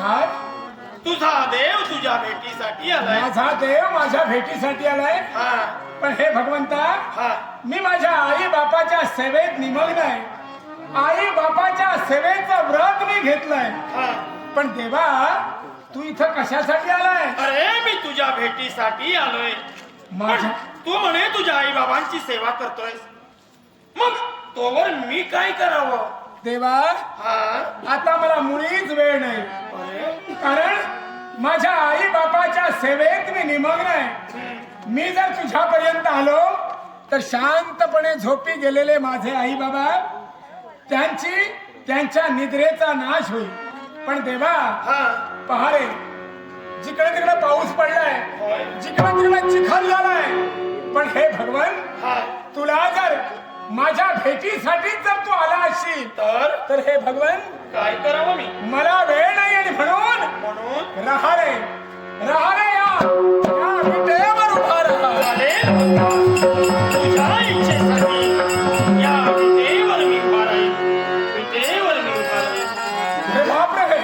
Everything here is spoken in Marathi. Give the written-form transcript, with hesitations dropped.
महाराज, तुझा देव तुझ्या भेटीसाठी आलाय. माझा देव माझ्या भेटीसाठी आलाय. हा पण हे भगवंता, हा मी माझ्या आई बापाच्या सेवेत निमग्न आहे. आई बापाच्या सेवेचं व्रत मी घेतलंय. हा. पण देवा, तू इथं कशासाठी आलाय? अरे मी तुझ्या भेटीसाठी आलोय. पण माझ्या तू म्हणे तुझ्या आई बाबांची सेवा करतोय, मग तोवर मी काय करावं? देवा, हा आता मला मुळीच वेळ नाही. अरे कारण माझ्या आई बापाच्या सेवेत मी निमग्न आहे. मी जर तुझ्यापर्यंत आलो तर शांतपणे झोपी गेलेले माझे आई बाबा, त्यांच्या निद्रेचा नाश होईल. पण देवा, हा पहा रे, जिकडे तिकडे पाऊस पडलाय, होय. जिकडे तिकडे चिखल झालाय. पण हे भगवान, हा तुला जर माझ्या भेटीसाठीच जर तू आला असशील तर हे भगवान, काय करावं मी? मला वेळ नाही. आणि म्हणून म्हणून रहा रे या विटेवर उभा राहा. चालेल. तुझ्या इच्छेसाठी या विटेवर मी उभा राहील. विटेवर मी उभा राहील. हे बापरे,